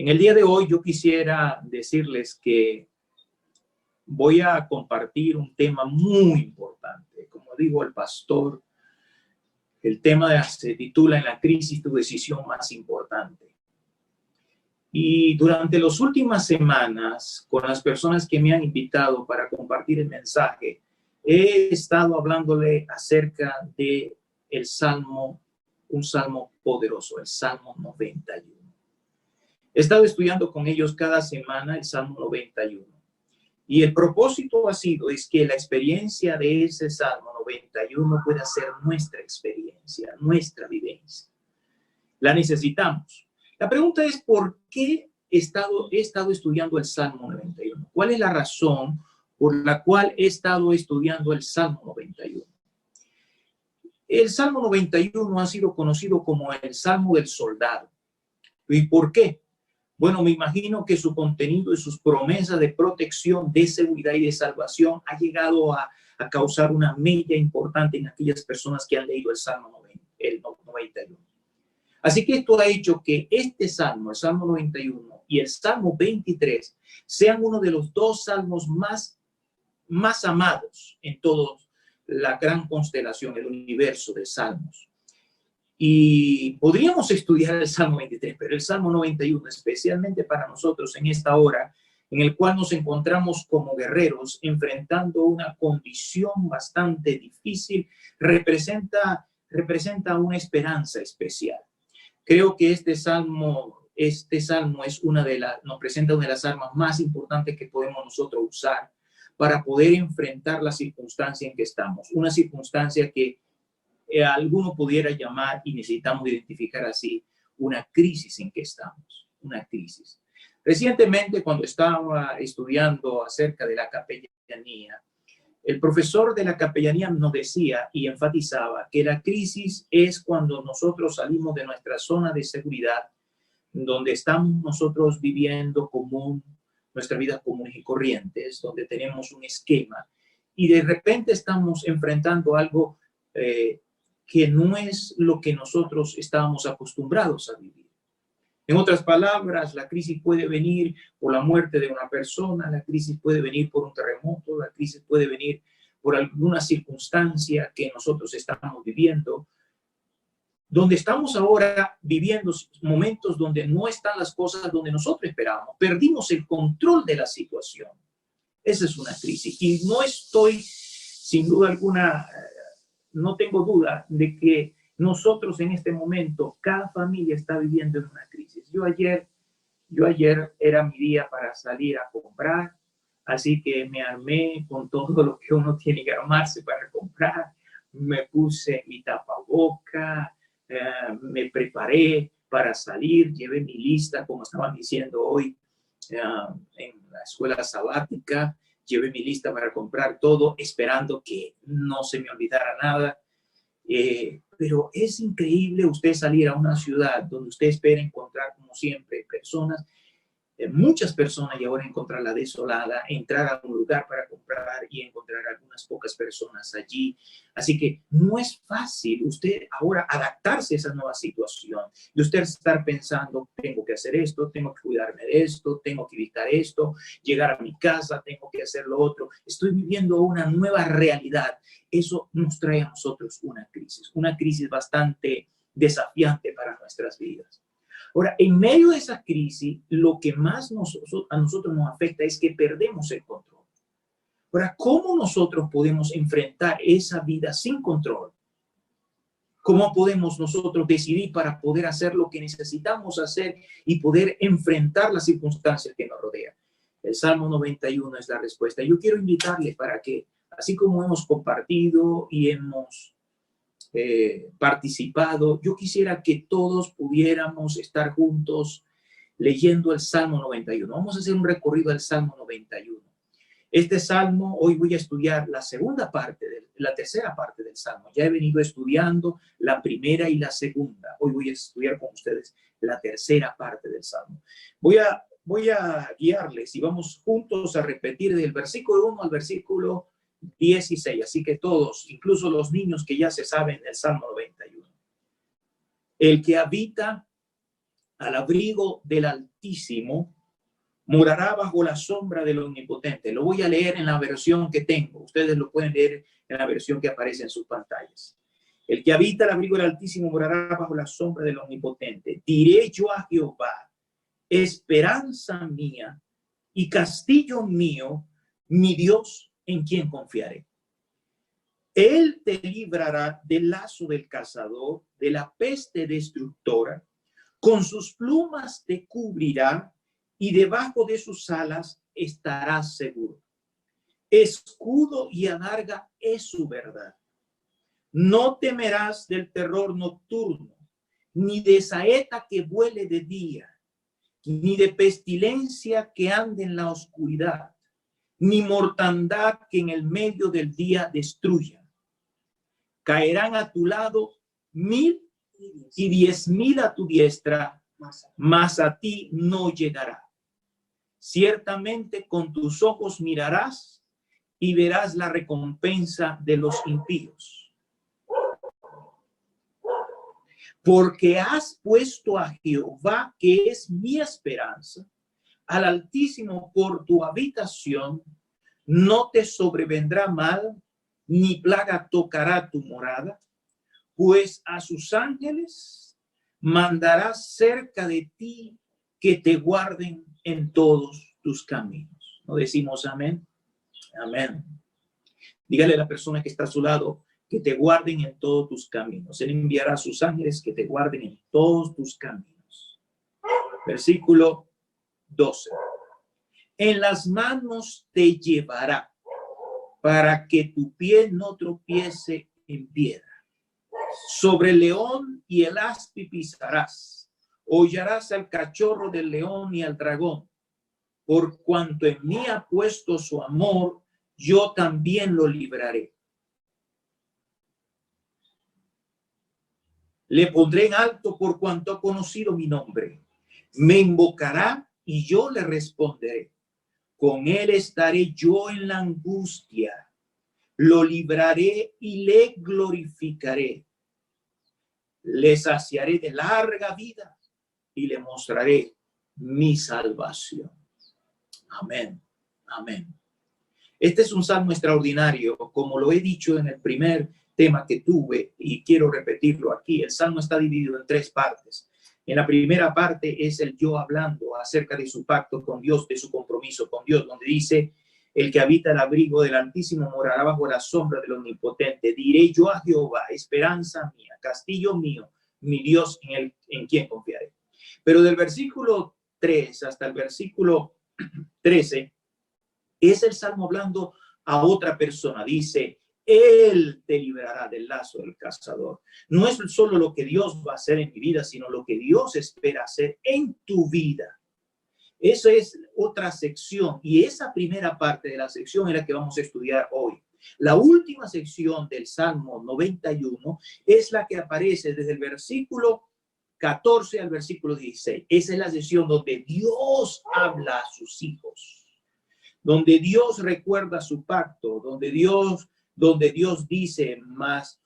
En el día de hoy yo quisiera decirles que voy a compartir un tema muy importante. Como dijo el pastor, el tema se titula "En la crisis, tu decisión más importante". Y durante las últimas semanas, con las personas que me han invitado para compartir el mensaje, he estado hablándole acerca de el Salmo, un salmo poderoso, el Salmo 91. He estado estudiando con ellos cada semana el Salmo 91. Y el propósito ha sido es que la experiencia de ese Salmo 91 pueda ser nuestra experiencia, nuestra vivencia. La necesitamos. La pregunta es, ¿por qué he estado estudiando el Salmo 91? ¿Cuál es la razón por la cual he estado estudiando el Salmo 91? El Salmo 91 ha sido conocido como el Salmo del Soldado. ¿Y por qué? Bueno, me imagino que su contenido y sus promesas de protección, de seguridad y de salvación ha llegado a causar una mella importante en aquellas personas que han leído el Salmo 91. Así que esto ha hecho que este Salmo, el Salmo 91 y el Salmo 23, sean uno de los dos salmos más amados en toda la gran constelación, el universo de salmos. Y podríamos estudiar el Salmo 23, pero el Salmo 91, especialmente para nosotros en esta hora, en el cual nos encontramos como guerreros enfrentando una condición bastante difícil, representa una esperanza especial. Creo que este salmo es nos presenta una de las armas más importantes que podemos nosotros usar para poder enfrentar la circunstancia en que estamos. Una circunstancia que alguno pudiera llamar, y necesitamos identificar así, una crisis en que estamos, una crisis. Recientemente, cuando estaba estudiando acerca de la capellanía, el profesor de la capellanía nos decía y enfatizaba que la crisis es cuando nosotros salimos de nuestra zona de seguridad, donde estamos nosotros viviendo nuestras vidas comunes y corrientes, donde tenemos un esquema, y de repente estamos enfrentando algo que no es lo que nosotros estábamos acostumbrados a vivir. En otras palabras, la crisis puede venir por la muerte de una persona, la crisis puede venir por un terremoto, la crisis puede venir por alguna circunstancia que nosotros estamos viviendo, donde estamos ahora viviendo momentos donde no están las cosas donde nosotros esperábamos. Perdimos el control de la situación. Esa es una crisis. Y no estoy, sin duda alguna, no tengo duda de que nosotros en este momento, cada familia está viviendo en una crisis. Yo ayer era mi día para salir a comprar, así que me armé con todo lo que uno tiene que armarse para comprar. Me puse mi tapaboca, me preparé para salir, llevé mi lista, como estaban diciendo hoy en la escuela sabática, llevé mi lista para comprar todo, esperando que no se me olvidara nada. Pero es increíble usted salir a una ciudad donde usted espera encontrar, como siempre, personas, muchas personas, y ahora encontrarla desolada, entrar a un lugar para comprar y encontrar algunas pocas personas allí. Así que no es fácil usted ahora adaptarse a esa nueva situación. Y usted estar pensando, tengo que hacer esto, tengo que cuidarme de esto, tengo que evitar esto, llegar a mi casa, tengo que hacer lo otro. Estoy viviendo una nueva realidad. Eso nos trae a nosotros una crisis bastante desafiante para nuestras vidas. Ahora, en medio de esa crisis, lo que más a nosotros nos afecta es que perdemos el control. Ahora, ¿cómo nosotros podemos enfrentar esa vida sin control? ¿Cómo podemos nosotros decidir para poder hacer lo que necesitamos hacer y poder enfrentar las circunstancias que nos rodean? El Salmo 91 es la respuesta. Yo quiero invitarles para que, así como hemos compartido y hemos participado, yo quisiera que todos pudiéramos estar juntos leyendo el Salmo 91. Vamos a hacer un recorrido del Salmo 91. Este Salmo, hoy voy a estudiar la tercera parte del Salmo. Ya he venido estudiando la primera y la segunda. Hoy voy a estudiar con ustedes la tercera parte del Salmo. Voy a guiarles y vamos juntos a repetir del versículo 1 al versículo 16, así que todos, incluso los niños que ya se saben el Salmo 91. El que habita al abrigo del Altísimo, morará bajo la sombra del Omnipotente. Lo voy a leer en la versión que tengo. Ustedes lo pueden leer en la versión que aparece en sus pantallas. El que habita al abrigo del Altísimo morará bajo la sombra del Omnipotente. Diré yo a Jehová, esperanza mía y castillo mío, mi Dios en quien confiaré. Él te librará del lazo del cazador, de la peste destructora. Con sus plumas te cubrirá y debajo de sus alas estarás seguro. Escudo y adarga es su verdad. No temerás del terror nocturno, ni de saeta que vuele de día, ni de pestilencia que ande en la oscuridad, ni mortandad que en el medio del día destruya. Caerán a tu lado 1000 y 10,000 a tu diestra, mas a ti no llegará. Ciertamente con tus ojos mirarás y verás la recompensa de los impíos. Porque has puesto a Jehová, que es mi esperanza, al Altísimo por tu habitación, no te sobrevendrá mal, ni plaga tocará tu morada, pues a sus ángeles mandará cerca de ti que te guarden en todos tus caminos. ¿No decimos amén? Amén. Dígale a la persona que está a su lado que te guarden en todos tus caminos. Él enviará a sus ángeles que te guarden en todos tus caminos. Versículo 12. En las manos te llevará para que tu pie no tropiece en piedra. Sobre el león y el aspi pisarás. Hollarás al cachorro del león y al dragón. Por cuanto en mí ha puesto su amor, yo también lo libraré. Le pondré en alto por cuanto ha conocido mi nombre. Me invocará y yo le responderé. Con él estaré yo en la angustia. Lo libraré y le glorificaré. Le saciaré de larga vida y le mostraré mi salvación. Amén. Amén. Este es un salmo extraordinario, como lo he dicho en el primer tema que tuve y quiero repetirlo aquí. El salmo está dividido en 3 partes. En la primera parte es el yo hablando acerca de su pacto con Dios, de su compromiso con Dios, donde dice: el que habita el abrigo del Altísimo morará bajo la sombra del Omnipotente. Diré yo a Jehová, esperanza mía, castillo mío, mi Dios en quien confiaré. Pero del versículo 3 hasta el versículo 13 es el salmo hablando a otra persona. Dice: Él te librará del lazo del cazador. No es solo lo que Dios va a hacer en mi vida, sino lo que Dios espera hacer en tu vida. Eso es otra sección, y esa primera parte de la sección es la que vamos a estudiar hoy. La última sección del Salmo 91 es la que aparece desde el versículo 14 al versículo 16. Esa es la sección donde Dios habla a sus hijos, donde Dios recuerda su pacto, donde Dios dice más,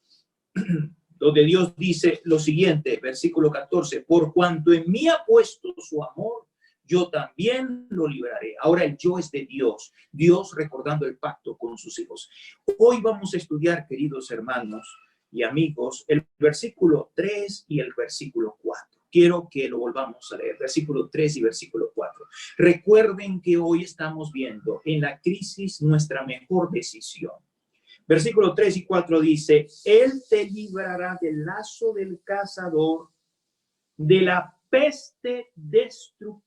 donde Dios dice lo siguiente, versículo 14: por cuanto en mí ha puesto su amor, yo también lo libraré. Ahora el yo es de Dios, Dios recordando el pacto con sus hijos. Hoy vamos a estudiar, queridos hermanos y amigos, el versículo 3 y el versículo 4. Quiero que lo volvamos a leer, versículo 3 y versículo 4. Recuerden que hoy estamos viendo en la crisis nuestra mejor decisión. Versículo 3 y 4 dice: Él te librará del lazo del cazador, de la peste destructora.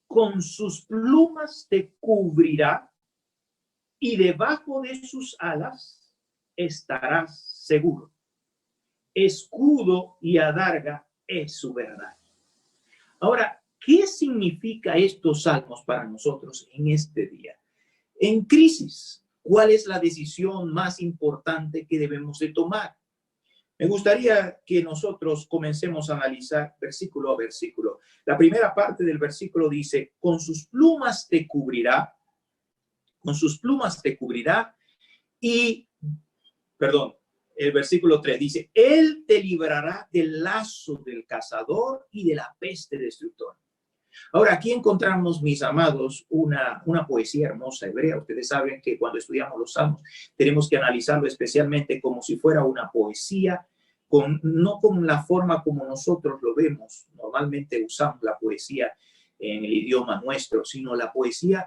Con sus plumas te cubrirá y debajo de sus alas estarás seguro. Escudo y adarga es su verdad. Ahora, ¿qué significa estos salmos para nosotros en este día? En crisis, ¿cuál es la decisión más importante que debemos de tomar? Me gustaría que nosotros comencemos a analizar versículo a versículo. La primera parte del versículo dice: con sus plumas te cubrirá, y, el versículo 3 dice, Él te librará del lazo del cazador y de la peste destructora. Ahora, aquí encontramos, mis amados, una poesía hermosa hebrea. Ustedes saben que cuando estudiamos los salmos tenemos que analizarlo especialmente como si fuera una poesía, no con la forma como nosotros lo vemos. Normalmente usamos la poesía en el idioma nuestro, sino la poesía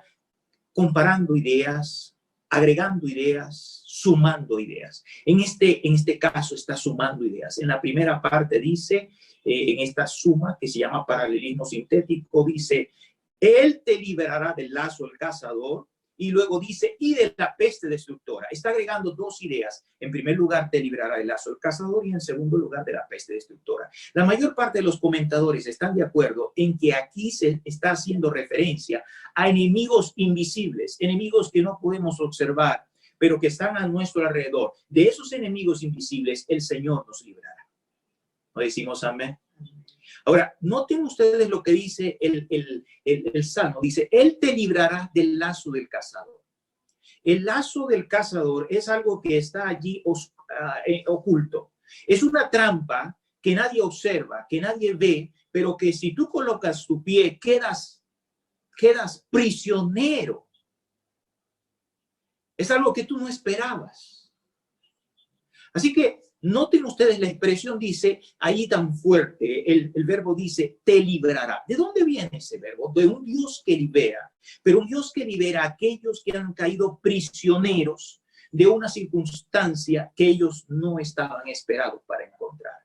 comparando ideas, agregando ideas, sumando ideas. En este caso está sumando ideas. En la primera parte dice, en esta suma que se llama paralelismo sintético, dice, Él te liberará del lazo del cazador, y luego dice, y de la peste destructora. Está agregando dos ideas. En primer lugar, te librará del lazo del cazador, y en segundo lugar, de la peste destructora. La mayor parte de los comentadores están de acuerdo en que aquí se está haciendo referencia a enemigos invisibles, enemigos que no podemos observar, pero que están a nuestro alrededor. De esos enemigos invisibles, el Señor nos librará. ¿No decimos amén? Ahora, noten ustedes lo que dice el Salmo. Dice, Él te librará del lazo del cazador. El lazo del cazador es algo que está allí oculto. Es una trampa que nadie observa, que nadie ve, pero que si tú colocas tu pie, quedas prisionero. Es algo que tú no esperabas. Así que noten ustedes, la expresión dice, ahí tan fuerte, el verbo dice, te librará. ¿De dónde viene ese verbo? De un Dios que libera, pero un Dios que libera a aquellos que han caído prisioneros de una circunstancia que ellos no estaban esperados para encontrar.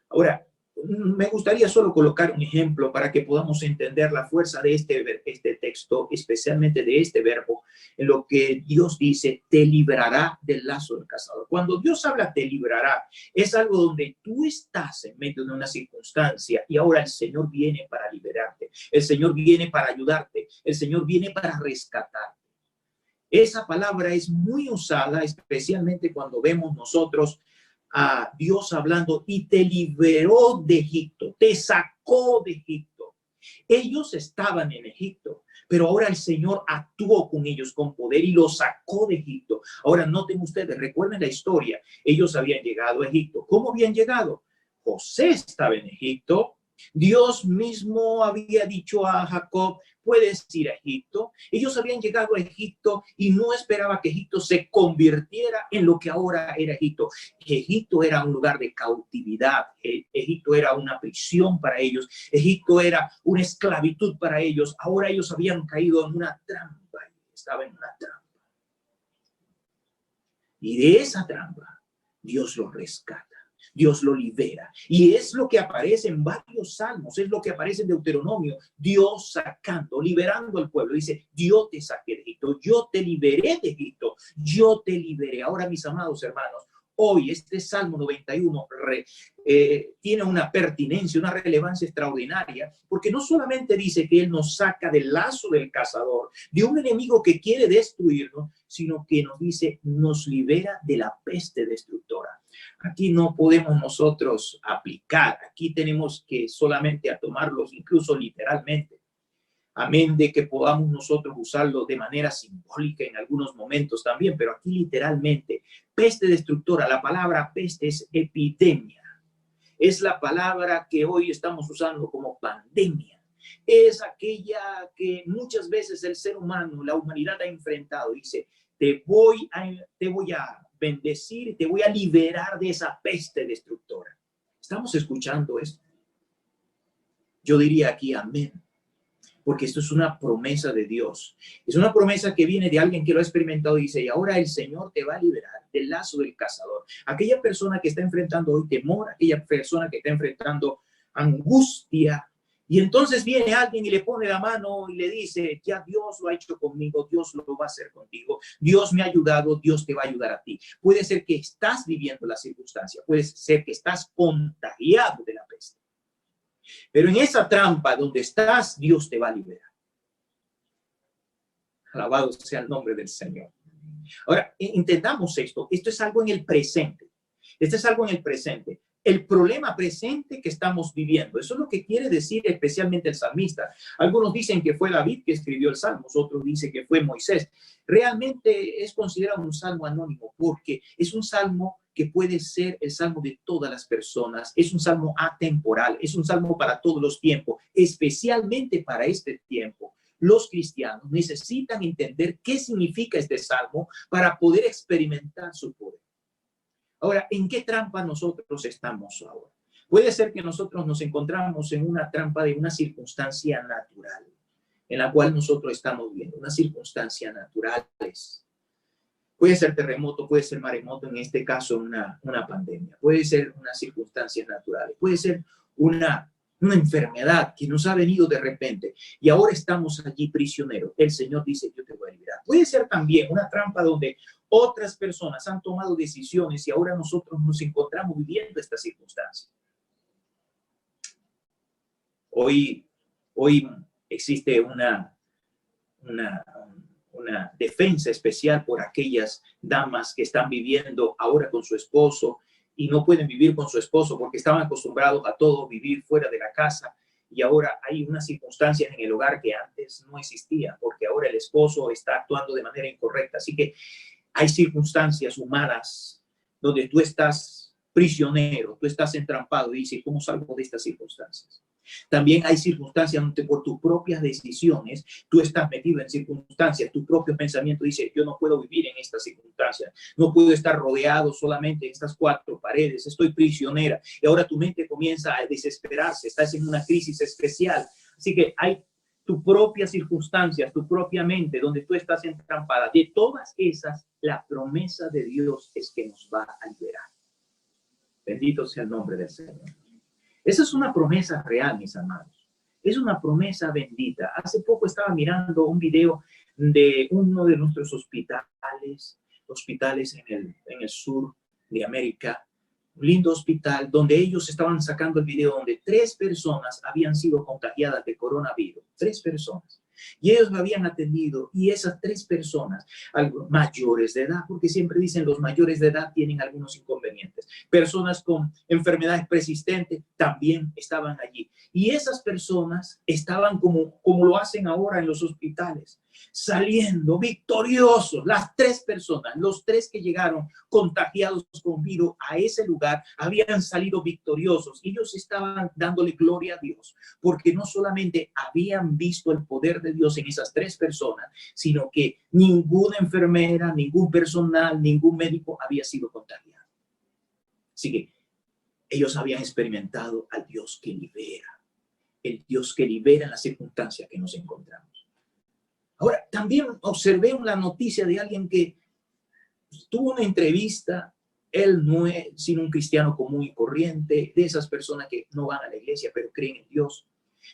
Ahora, me gustaría solo colocar un ejemplo para que podamos entender la fuerza de este texto, especialmente de este verbo, en lo que Dios dice, te librará del lazo del cazador. Cuando Dios habla te librará, es algo donde tú estás en medio de una circunstancia y ahora el Señor viene para liberarte, el Señor viene para ayudarte, el Señor viene para rescatarte. Esa palabra es muy usada, especialmente cuando vemos nosotros a Dios hablando, y te liberó de Egipto, te sacó de Egipto. Ellos estaban en Egipto, pero ahora el Señor actuó con ellos con poder y los sacó de Egipto. Ahora noten ustedes, recuerden la historia, ellos habían llegado a Egipto. ¿Cómo habían llegado? José estaba en Egipto. Dios mismo había dicho a Jacob, puedes ir a Egipto. Ellos habían llegado a Egipto y no esperaba que Egipto se convirtiera en lo que ahora era Egipto. Egipto era un lugar de cautividad. Egipto era una prisión para ellos. Egipto era una esclavitud para ellos. Ahora ellos habían caído en una trampa. Estaba en una trampa. Y de esa trampa, Dios los rescata. Dios lo libera. Y es lo que aparece en varios salmos, es lo que aparece en Deuteronomio, Dios sacando, liberando al pueblo. Dice, yo te saqué de Egipto, yo te liberé de Egipto, yo te liberé. Ahora, mis amados hermanos, hoy este Salmo 91 tiene una pertinencia, una relevancia extraordinaria, porque no solamente dice que Él nos saca del lazo del cazador, de un enemigo que quiere destruirnos, sino que nos dice, nos libera de la peste destructora. Aquí no podemos nosotros aplicar, aquí tenemos que solamente a tomarlos incluso literalmente. Amén de que podamos nosotros usarlo de manera simbólica en algunos momentos también, pero aquí literalmente, peste destructora, la palabra peste es epidemia, es la palabra que hoy estamos usando como pandemia, es aquella que muchas veces el ser humano, la humanidad ha enfrentado, dice, te voy a bendecir, te voy a liberar de esa peste destructora. ¿Estamos escuchando esto? Yo diría aquí amén. Porque esto es una promesa de Dios. Es una promesa que viene de alguien que lo ha experimentado y dice, y ahora el Señor te va a liberar del lazo del cazador. Aquella persona que está enfrentando hoy temor, aquella persona que está enfrentando angustia, y entonces viene alguien y le pone la mano y le dice, ya Dios lo ha hecho conmigo, Dios lo va a hacer contigo, Dios me ha ayudado, Dios te va a ayudar a ti. Puede ser que estás viviendo la circunstancia, puede ser que estás contagiado de la peste. Pero en esa trampa donde estás, Dios te va a liberar. Alabado sea el nombre del Señor. Ahora, entendamos esto. Esto es algo en el presente. Esto es algo en el presente. El problema presente que estamos viviendo. Eso es lo que quiere decir especialmente el salmista. Algunos dicen que fue David que escribió el Salmo, otros dicen que fue Moisés. Realmente es considerado un salmo anónimo porque es un salmo que puede ser el salmo de todas las personas. Es un salmo atemporal, es un salmo para todos los tiempos, especialmente para este tiempo. Los cristianos necesitan entender qué significa este salmo para poder experimentar su poder. Ahora, ¿en qué trampa nosotros estamos ahora? Puede ser que nosotros nos encontramos en una trampa de una circunstancia natural, en la cual nosotros estamos viendo, unas circunstancias naturales. Puede ser terremoto, puede ser maremoto, en este caso una pandemia. Puede ser unas circunstancias naturales, puede ser una enfermedad que nos ha venido de repente y ahora estamos allí prisioneros. El Señor dice, yo te voy a liberar. Puede ser también una trampa donde otras personas han tomado decisiones y ahora nosotros nos encontramos viviendo esta circunstancia. Hoy existe una defensa especial por aquellas damas que están viviendo ahora con su esposo y no pueden vivir con su esposo porque estaban acostumbrados a todo vivir fuera de la casa y ahora hay unas circunstancias en el hogar que antes no existían porque ahora el esposo está actuando de manera incorrecta. Así que hay circunstancias humanas donde tú estás prisionero, tú estás entrampado y dices, ¿cómo salgo de estas circunstancias? También hay circunstancias donde por tus propias decisiones tú estás metido en circunstancias, tu propio pensamiento dice, yo no puedo vivir en estas circunstancias, no puedo estar rodeado solamente en estas cuatro paredes, estoy prisionera. Y ahora tu mente comienza a desesperarse, estás en una crisis especial. Así que hay tus propias circunstancias, tu propia mente, donde tú estás entrampada. De todas esas, la promesa de Dios es que nos va a liberar. Bendito sea el nombre del Señor. Esa es una promesa real, mis amados. Es una promesa bendita. Hace poco estaba mirando un video de uno de nuestros hospitales en el sur de América. Un lindo hospital donde ellos estaban sacando el video donde 3 personas habían sido contagiadas de coronavirus. 3 personas. Y ellos lo habían atendido y esas 3 personas, mayores de edad, porque siempre dicen los mayores de edad tienen algunos inconvenientes. Personas con enfermedades persistentes también estaban allí. Y esas personas estaban como lo hacen ahora en los hospitales, saliendo victoriosos. Las 3 personas, los 3 que llegaron contagiados con virus a ese lugar, habían salido victoriosos. Ellos estaban dándole gloria a Dios, porque no solamente habían visto el poder de Dios en esas 3 personas, sino que ninguna enfermera, ningún personal, ningún médico había sido contagiado. Así que ellos habían experimentado al Dios que libera, el Dios que libera en las circunstancias que nos encontramos. Ahora, también observé una noticia de alguien que tuvo una entrevista. Él no es sino un cristiano común y corriente, de esas personas que no van a la iglesia, pero creen en Dios.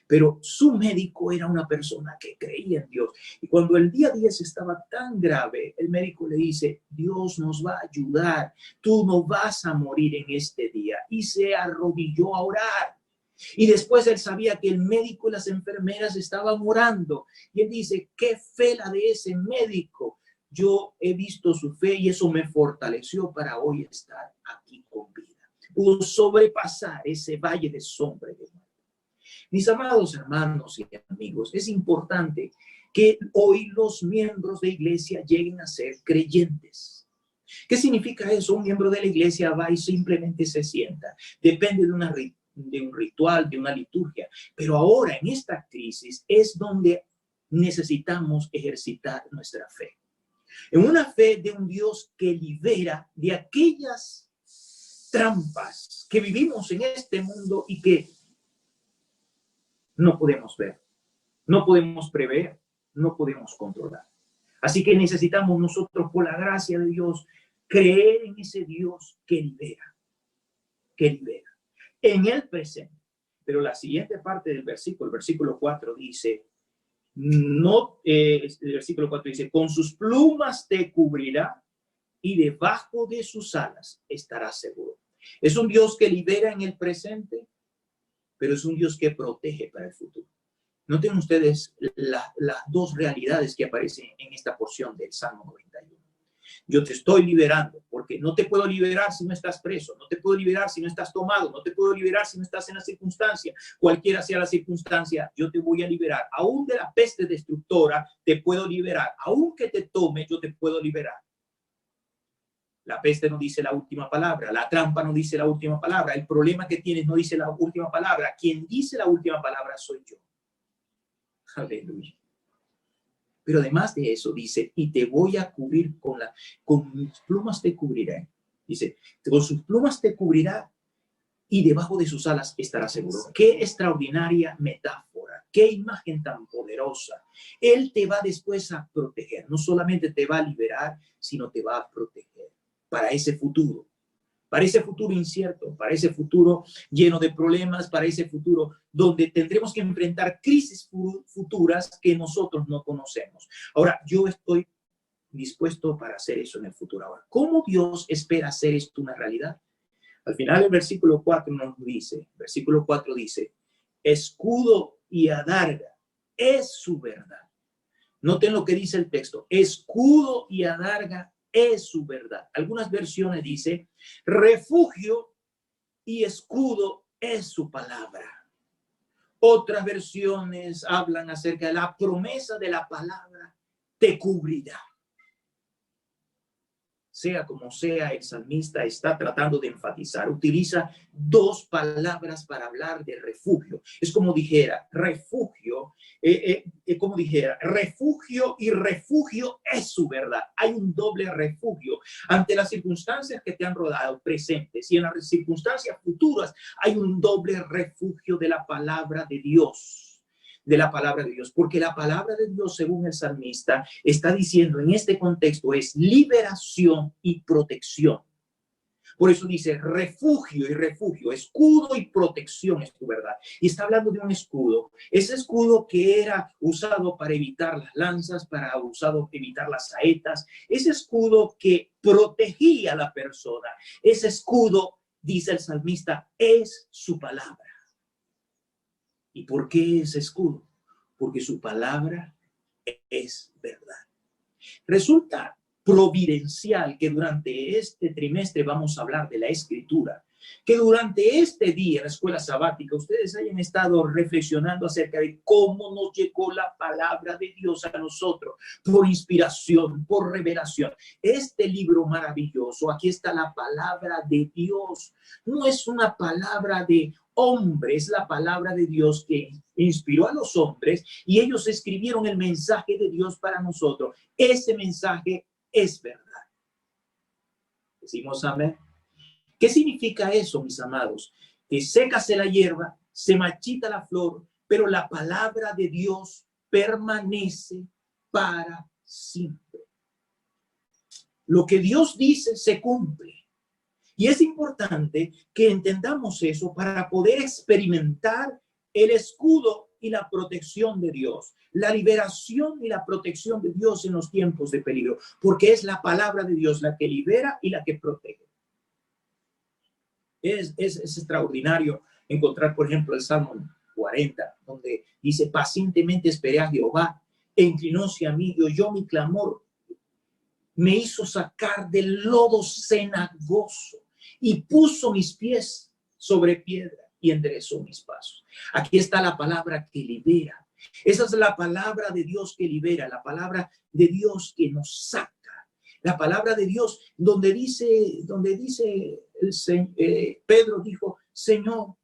Pero su médico era una persona que creía en Dios. Y cuando el día 10 estaba tan grave, el médico le dice, Dios nos va a ayudar, tú no vas a morir en este día. Y se arrodilló a orar. Y después él sabía que el médico y las enfermeras estaban orando. Y él dice, qué fe la de ese médico. Yo he visto su fe y eso me fortaleció para hoy estar aquí con vida. Pudo sobrepasar ese valle de sombra de muerte. Mis amados hermanos y amigos, es importante que hoy los miembros de iglesia lleguen a ser creyentes. ¿Qué significa eso? Un miembro de la iglesia va y simplemente se sienta. Depende de un ritual, de una liturgia. Pero ahora en esta crisis es donde necesitamos ejercitar nuestra fe. En una fe de un Dios que libera de aquellas trampas que vivimos en este mundo y que no podemos ver, no podemos prever, no podemos controlar. Así que necesitamos nosotros, por la gracia de Dios, creer en ese Dios que libera en el presente. Pero la siguiente parte del versículo, el versículo 4 dice, el versículo 4 dice, con sus plumas te cubrirá y debajo de sus alas estarás seguro. Es un Dios que libera en el presente, pero es un Dios que protege para el futuro. Noten ustedes las 2 realidades que aparecen en esta porción del Salmo 91. Yo te estoy liberando, porque no te puedo liberar si no estás preso, no te puedo liberar si no estás tomado, no te puedo liberar si no estás en la circunstancia, cualquiera sea la circunstancia, yo te voy a liberar. Aún de la peste destructora te puedo liberar, aún que te tome, yo te puedo liberar. La peste no dice la última palabra, la trampa no dice la última palabra, el problema que tienes no dice la última palabra. Quien dice la última palabra soy yo. Aleluya. Pero además de eso dice, y te voy a cubrir con mis plumas te cubriré. Dice, con sus plumas te cubrirá y debajo de sus alas estará seguro. Qué extraordinaria metáfora, qué imagen tan poderosa. Él te va después a proteger, no solamente te va a liberar, sino te va a proteger para ese futuro incierto, para ese futuro lleno de problemas, para ese futuro donde tendremos que enfrentar crisis futuras que nosotros no conocemos. Ahora, yo estoy dispuesto para hacer eso en el futuro. Ahora, ¿cómo Dios espera hacer esto una realidad? Al final el versículo 4 nos dice, versículo 4 dice, escudo y adarga es su verdad. Noten lo que dice el texto, escudo y adarga es su verdad. Algunas versiones dice, refugio y escudo es su palabra. Otras versiones hablan acerca de la promesa de la palabra te cubrirá. Sea como sea, el salmista está tratando de enfatizar. Utiliza dos palabras para hablar de refugio. Es como dijera, refugio, refugio y refugio es su verdad. Hay un doble refugio ante las circunstancias que te han rodado presentes y en las circunstancias futuras hay un doble refugio de la palabra de Dios. De la palabra de Dios, porque la palabra de Dios, según el salmista, está diciendo en este contexto es liberación y protección. Por eso dice refugio y refugio, escudo y protección es tu verdad. Y está hablando de un escudo, ese escudo que era usado para evitar las lanzas, para evitar las saetas, ese escudo que protegía a la persona, ese escudo, dice el salmista, es su palabra. ¿Y por qué ese escudo? Porque su palabra es verdad. Resulta providencial que durante este trimestre vamos a hablar de la Escritura, que durante este día en la escuela sabática ustedes hayan estado reflexionando acerca de cómo nos llegó la palabra de Dios a nosotros, por inspiración, por revelación. Este libro maravilloso, aquí está la palabra de Dios, no es una palabra de hombre, es la palabra de Dios que inspiró a los hombres y ellos escribieron el mensaje de Dios para nosotros. Ese mensaje es verdad. Decimos amén. ¿Qué significa eso, mis amados? Que sécase la hierba, se marchita la flor, pero la palabra de Dios permanece para siempre. Lo que Dios dice se cumple. Y es importante que entendamos eso para poder experimentar el escudo y la protección de Dios, la liberación y la protección de Dios en los tiempos de peligro, porque es la palabra de Dios la que libera y la que protege. Es extraordinario encontrar, por ejemplo, el Salmo 40, donde dice, pacientemente esperé a Jehová, e inclinóse a mí y oyó mi clamor, me hizo sacar del lodo cenagoso y puso mis pies sobre piedra y enderezó mis pasos. Aquí está la palabra que libera. Esa es la palabra de Dios que libera, la palabra de Dios que nos saca. La palabra de Dios donde dice Pedro dijo, Señor,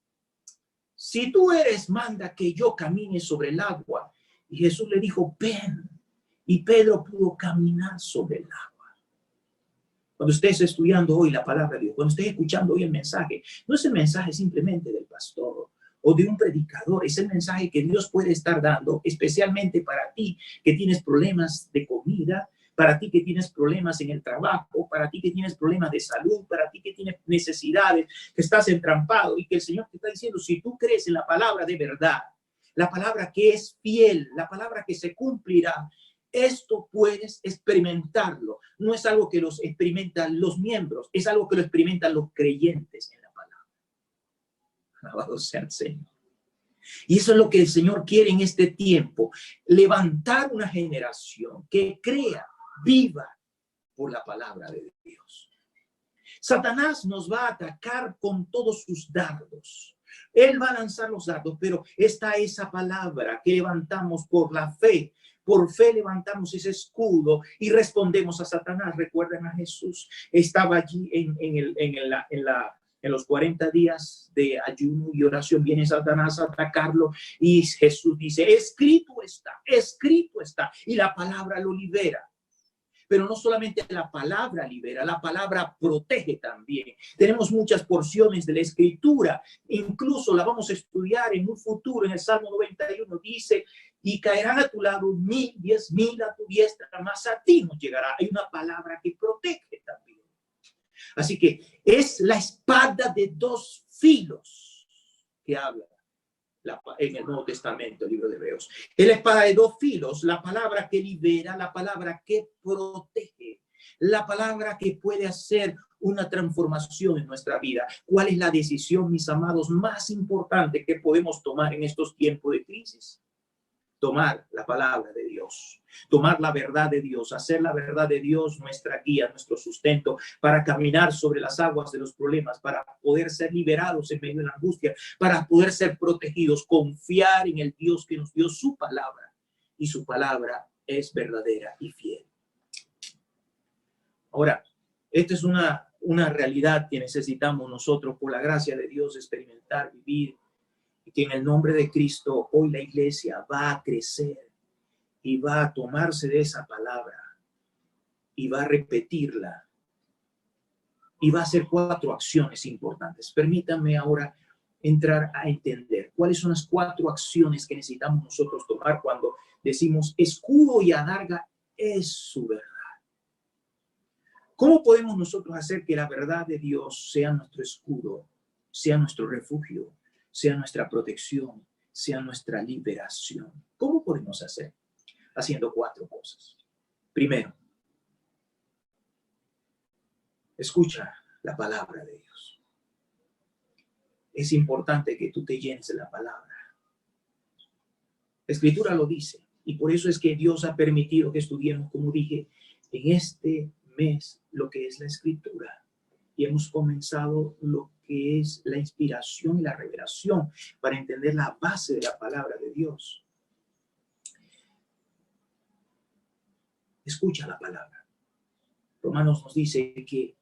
si tú eres, manda que yo camine sobre el agua. Y Jesús le dijo, ven. Y Pedro pudo caminar sobre el agua. Cuando estés estudiando hoy la palabra de Dios, cuando estés escuchando hoy el mensaje, no es el mensaje simplemente del pastor o de un predicador, es el mensaje que Dios puede estar dando especialmente para ti que tienes problemas de comida, para ti que tienes problemas en el trabajo, para ti que tienes problemas de salud, para ti que tienes necesidades, que estás entrampado y que el Señor te está diciendo, si tú crees en la palabra de verdad, la palabra que es fiel, la palabra que se cumplirá, esto puedes experimentarlo. No es algo que los experimentan los miembros, es algo que lo experimentan los creyentes en la palabra. Alabado sea el Señor. Y eso es lo que el Señor quiere en este tiempo, levantar una generación que crea, viva por la palabra de Dios. Satanás nos va a atacar con todos sus dardos. Él va a lanzar los dardos, pero está esa palabra que levantamos por la fe, por fe levantamos ese escudo y respondemos a Satanás. Recuerden a Jesús, estaba allí en los 40 días de ayuno y oración. Viene Satanás a atacarlo y Jesús dice, escrito está, y la palabra lo libera. Pero no solamente la palabra libera, la palabra protege también. Tenemos muchas porciones de la Escritura, incluso la vamos a estudiar en un futuro. En el Salmo 91 dice, y caerán a tu lado 1000, 10,000 a tu diestra, mas a ti no llegará. Hay una palabra que protege también. Así que es la espada de dos filos que habla en el Nuevo Testamento, el libro de Hebreos. Es la espada de dos filos, la palabra que libera, la palabra que protege, la palabra que puede hacer una transformación en nuestra vida. ¿Cuál es la decisión, mis amados, más importante que podemos tomar en estos tiempos de crisis? Tomar la palabra de Dios, tomar la verdad de Dios, hacer la verdad de Dios nuestra guía, nuestro sustento, para caminar sobre las aguas de los problemas, para poder ser liberados en medio de la angustia, para poder ser protegidos, confiar en el Dios que nos dio su palabra, y su palabra es verdadera y fiel. Ahora, esta es una realidad que necesitamos nosotros, por la gracia de Dios, experimentar, vivir, y que en el nombre de Cristo hoy la iglesia va a crecer y va a tomarse de esa palabra y va a repetirla y va a hacer 4 acciones importantes. Permítanme ahora entrar a entender cuáles son las 4 acciones que necesitamos nosotros tomar cuando decimos escudo y adarga es su verdad. ¿Cómo podemos nosotros hacer que la verdad de Dios sea nuestro escudo, sea nuestro refugio, sea nuestra protección, sea nuestra liberación? ¿Cómo podemos hacer? Haciendo 4 cosas. Primero, escucha la palabra de Dios. Es importante que tú te llenes de la palabra. La Escritura lo dice, y por eso es que Dios ha permitido que estudiemos, como dije, en este mes lo que es la Escritura. Y hemos comenzado lo que es la inspiración y la revelación para entender la base de la palabra de Dios. Escucha la palabra. Romanos nos dice que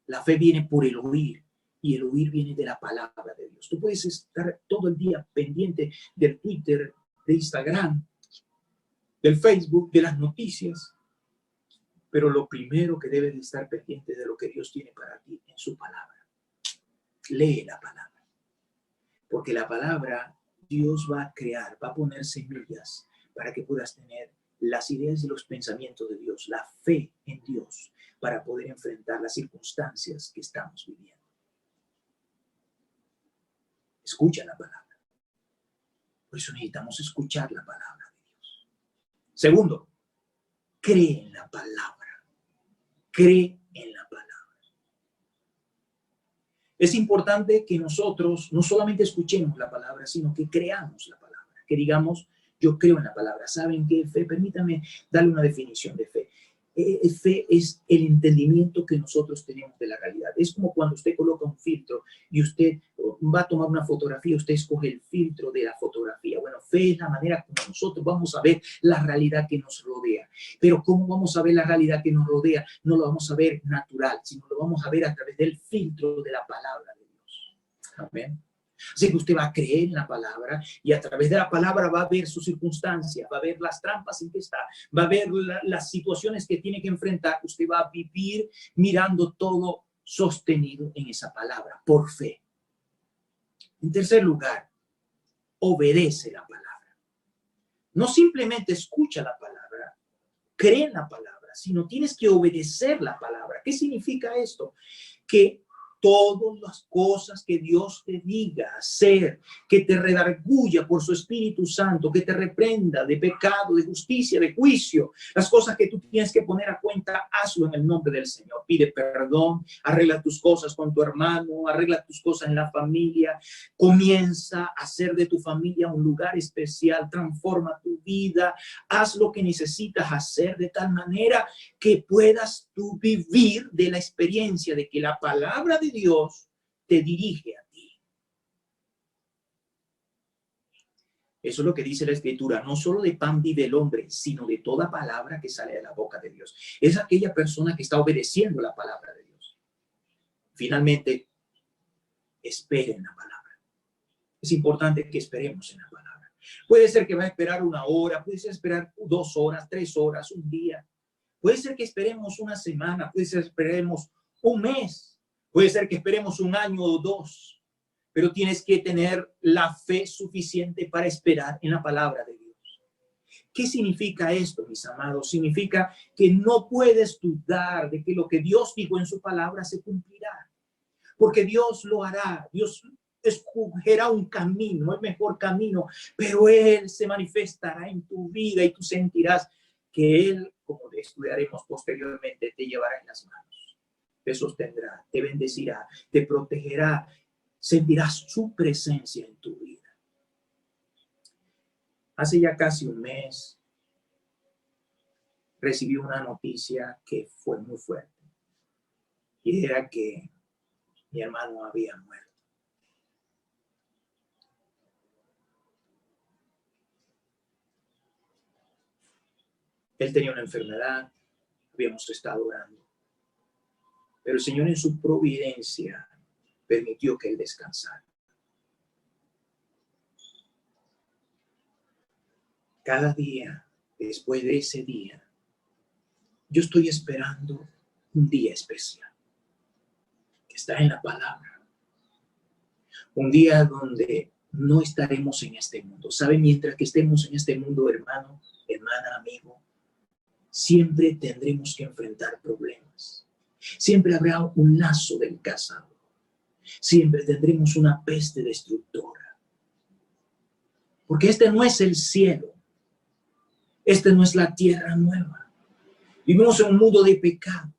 la fe viene por el oír y el oír viene de la palabra de Dios. Tú puedes estar todo el día pendiente del Twitter, de Instagram, del Facebook, de las noticias, pero lo primero que debes de estar pendiente de lo que Dios tiene para ti en su palabra. Lee la palabra, porque la palabra Dios va a crear, va a poner semillas para que puedas tener las ideas y los pensamientos de Dios, la fe en Dios, para poder enfrentar las circunstancias que estamos viviendo. Escucha la palabra. Por eso necesitamos escuchar la palabra de Dios. Segundo, cree en la palabra. Cree en la palabra. Es importante que nosotros no solamente escuchemos la palabra, sino que creamos la palabra. Que digamos, yo creo en la palabra. ¿Saben qué es fe? Permítame darle una definición de fe. Fe es el entendimiento que nosotros tenemos de la realidad. Es como cuando usted coloca un filtro y usted va a tomar una fotografía, usted escoge el filtro de la fotografía. Bueno, fe es la manera como nosotros vamos a ver la realidad que nos rodea. Pero ¿cómo vamos a ver la realidad que nos rodea? No lo vamos a ver natural, sino lo vamos a ver a través del filtro de la palabra de Dios. Amén. Así que usted va a creer en la palabra y a través de la palabra va a ver sus circunstancias, va a ver las trampas en que está, va a ver las situaciones que tiene que enfrentar. Usted va a vivir mirando todo sostenido en esa palabra, por fe. En tercer lugar, obedece la palabra. No simplemente escucha la palabra, cree en la palabra, sino tienes que obedecer la palabra. ¿Qué significa esto? Que todas las cosas que Dios te diga hacer, que te redarguya por su Espíritu Santo, que te reprenda de pecado, de justicia, de juicio, las cosas que tú tienes que poner a cuenta, hazlo en el nombre del Señor. Pide perdón, arregla tus cosas con tu hermano, arregla tus cosas en la familia, comienza a hacer de tu familia un lugar especial, transforma tu vida, haz lo que necesitas hacer de tal manera que puedas tú vivir de la experiencia de que la palabra de Dios te dirige a ti. Eso es lo que dice la Escritura. No solo de pan vive el hombre, sino de toda palabra que sale de la boca de Dios. Es aquella persona que está obedeciendo la palabra de Dios. Finalmente, espere en la palabra. Es importante que esperemos en la palabra. Puede ser que va a esperar 1 hora, puede ser esperar 2 horas, 3 horas, un día. Puede ser que esperemos una semana, puede ser que esperemos un mes, puede ser que esperemos 1 año o 2. Pero tienes que tener la fe suficiente para esperar en la palabra de Dios. ¿Qué significa esto, mis amados? Significa que no puedes dudar de que lo que Dios dijo en su palabra se cumplirá. Porque Dios lo hará. Dios escogerá un camino, el mejor camino, pero Él se manifestará en tu vida y tú sentirás que Él, como estudiaremos posteriormente, te llevará en las manos, te sostendrá, te bendecirá, te protegerá. Sentirás su presencia en tu vida. Hace ya casi un mes recibí una noticia que fue muy fuerte. Y era que mi hermano había muerto. Él tenía una enfermedad, habíamos estado orando. Pero el Señor en su providencia permitió que él descansara. Cada día, después de ese día, yo estoy esperando un día especial, que está en la palabra. Un día donde no estaremos en este mundo. ¿Sabe? Mientras que estemos en este mundo, hermano, hermana, amigo, siempre tendremos que enfrentar problemas. Siempre habrá un lazo del cazador. Siempre tendremos una peste destructora. Porque este no es el cielo. Este no es la tierra nueva. Vivimos en un mundo de pecado.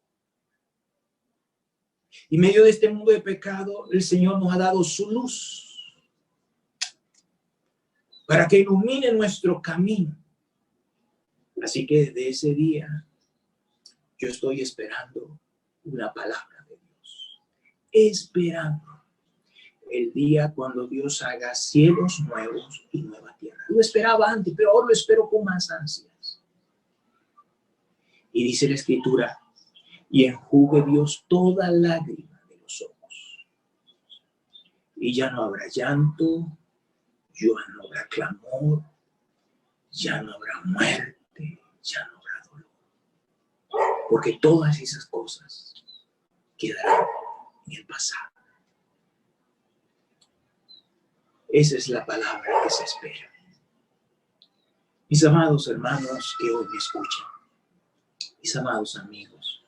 Y en medio de este mundo de pecado, el Señor nos ha dado su luz para que ilumine nuestro camino. Así que desde ese día, yo estoy esperando una palabra de Dios. Esperando el día cuando Dios haga cielos nuevos y nueva tierra. Lo esperaba antes, pero ahora lo espero con más ansias. Y dice la Escritura, y enjugue Dios toda lágrima de los ojos. Y ya no habrá llanto, ya no habrá clamor, ya no habrá muerte, ya no habrá dolor. Porque todas esas cosas quedarán en el pasado. Esa es la palabra que se espera. Mis amados hermanos que hoy me escuchan, mis amados amigos,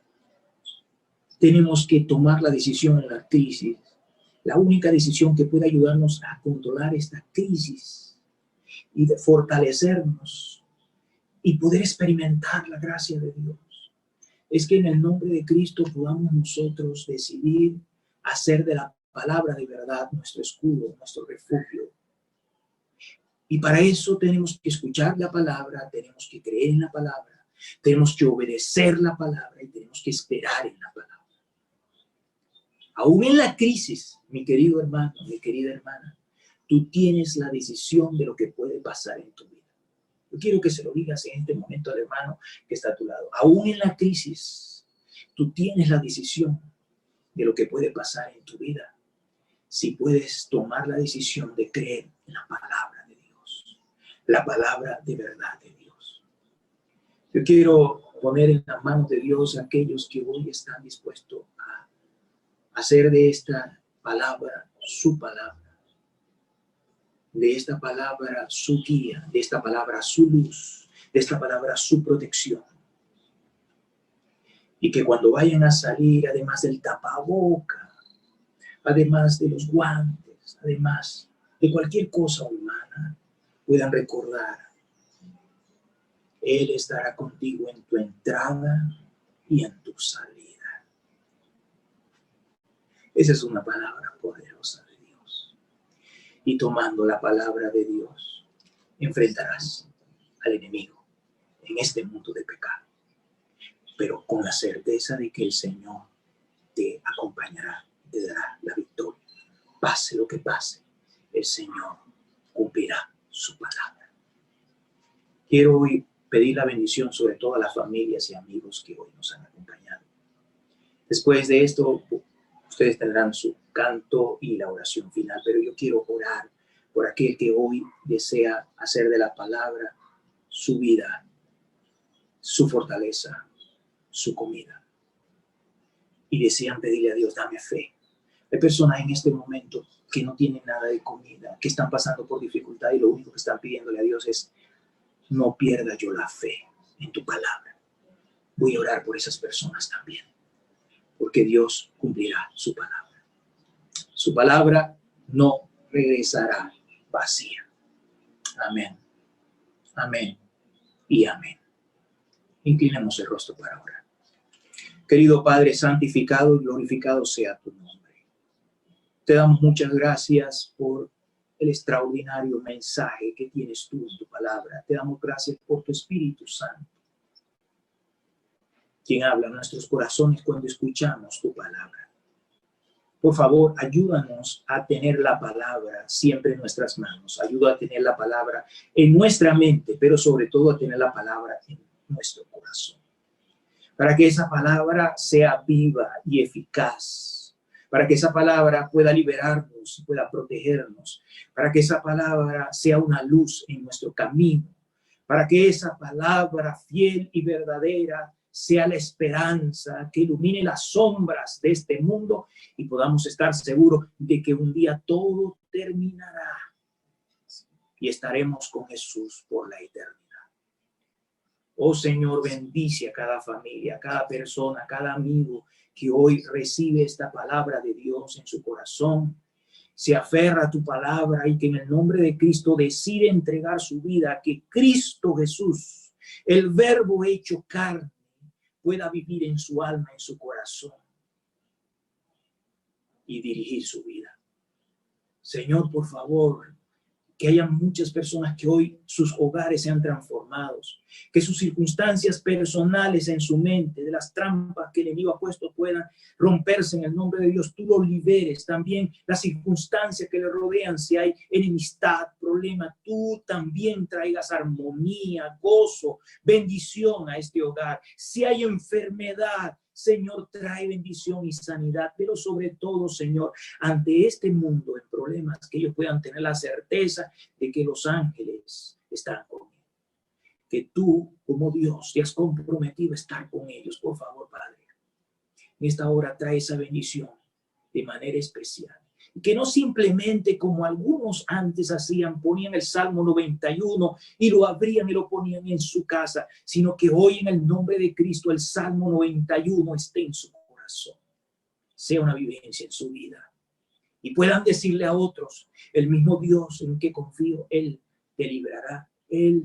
tenemos que tomar la decisión en la crisis, la única decisión que puede ayudarnos a controlar esta crisis y de fortalecernos y poder experimentar la gracia de Dios. Es que en el nombre de Cristo podamos nosotros decidir hacer de la palabra de verdad nuestro escudo, nuestro refugio. Y para eso tenemos que escuchar la palabra, tenemos que creer en la palabra, tenemos que obedecer la palabra y tenemos que esperar en la palabra. Aún en la crisis, mi querido hermano, mi querida hermana, tú tienes la decisión de lo que puede pasar en tu vida. Yo quiero que se lo digas en este momento al hermano que está a tu lado. Aún en la crisis, tú tienes la decisión de lo que puede pasar en tu vida. Si puedes tomar la decisión de creer en la palabra de Dios, la palabra de verdad de Dios. Yo quiero poner en las manos de Dios a aquellos que hoy están dispuestos a hacer de esta palabra su palabra, de esta palabra su guía, de esta palabra su luz, de esta palabra su protección. Y que cuando vayan a salir, además del tapaboca, además de los guantes, además de cualquier cosa humana, puedan recordar, Él estará contigo en tu entrada y en tu salida. Esa es una palabra poderosa de Dios. Y tomando la palabra de Dios, enfrentarás al enemigo en este mundo de pecado, pero con la certeza de que el Señor te acompañará, te dará la victoria. Pase lo que pase, el Señor cumplirá su palabra. Quiero hoy pedir la bendición sobre todas las familias y amigos que hoy nos han acompañado. Después de esto, ustedes tendrán su canto y la oración final, pero yo quiero orar por aquel que hoy desea hacer de la palabra su vida, su fortaleza, su comida. Y desean pedirle a Dios, dame fe. Hay personas en este momento que no tienen nada de comida, que están pasando por dificultad y lo único que están pidiéndole a Dios es, no pierda yo la fe en tu palabra. Voy a orar por esas personas también, porque Dios cumplirá su palabra. Su palabra no regresará vacía. Amén. Amén y amén. Inclinemos el rostro para orar. Querido Padre, santificado y glorificado sea tu nombre. Te damos muchas gracias por el extraordinario mensaje que tienes tú en tu palabra. Te damos gracias por tu Espíritu Santo, quien habla en nuestros corazones cuando escuchamos tu palabra. Por favor, ayúdanos a tener la palabra siempre en nuestras manos. Ayuda a tener la palabra en nuestra mente, pero sobre todo a tener la palabra en nuestro corazón. Para que esa palabra sea viva y eficaz. Para que esa palabra pueda liberarnos, pueda protegernos. Para que esa palabra sea una luz en nuestro camino. Para que esa palabra fiel y verdadera sea la esperanza que ilumine las sombras de este mundo y podamos estar seguros de que un día todo terminará y estaremos con Jesús por la eternidad. Oh Señor, bendice a cada familia, a cada persona, a cada amigo que hoy recibe esta palabra de Dios en su corazón. Se aferra a tu palabra y que en el nombre de Cristo decide entregar su vida a que Cristo Jesús, el Verbo hecho carne, pueda vivir en su alma, en su corazón y dirigir su vida. Señor, por favor, que haya muchas personas que hoy sus hogares sean transformados, que sus circunstancias personales en su mente, de las trampas que el enemigo ha puesto, puedan romperse en el nombre de Dios. Tú lo liberes. También las circunstancias que le rodean, si hay enemistad, problema, tú también traigas armonía, gozo, bendición a este hogar. Si hay enfermedad, Señor, trae bendición y sanidad, pero sobre todo, Señor, ante este mundo en problemas, que ellos puedan tener la certeza de que los ángeles están con ellos. Que tú, como Dios, te has comprometido a estar con ellos. Por favor, Padre, en esta hora trae esa bendición de manera especial. Y que no simplemente como algunos antes hacían, ponían el Salmo 91 y lo abrían y lo ponían en su casa, sino que hoy en el nombre de Cristo el Salmo 91 esté en su corazón, sea una vivencia en su vida. Y puedan decirle a otros, el mismo Dios en que confío, Él te librará, Él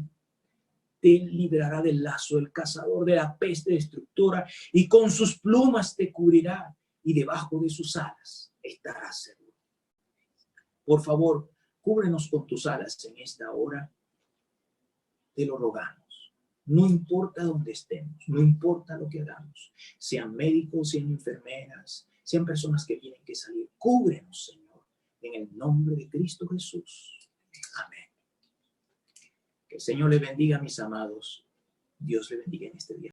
te librará del lazo del cazador, de la peste destructora, y con sus plumas te cubrirá, y debajo de sus alas estarás seguro. Por favor, cúbrenos con tus alas en esta hora, te lo rogamos. No importa dónde estemos, no importa lo que hagamos, sean médicos, sean enfermeras, sean personas que tienen que salir, cúbrenos, Señor, en el nombre de Cristo Jesús. Amén. Que el Señor les bendiga, mis amados. Dios les bendiga en este día.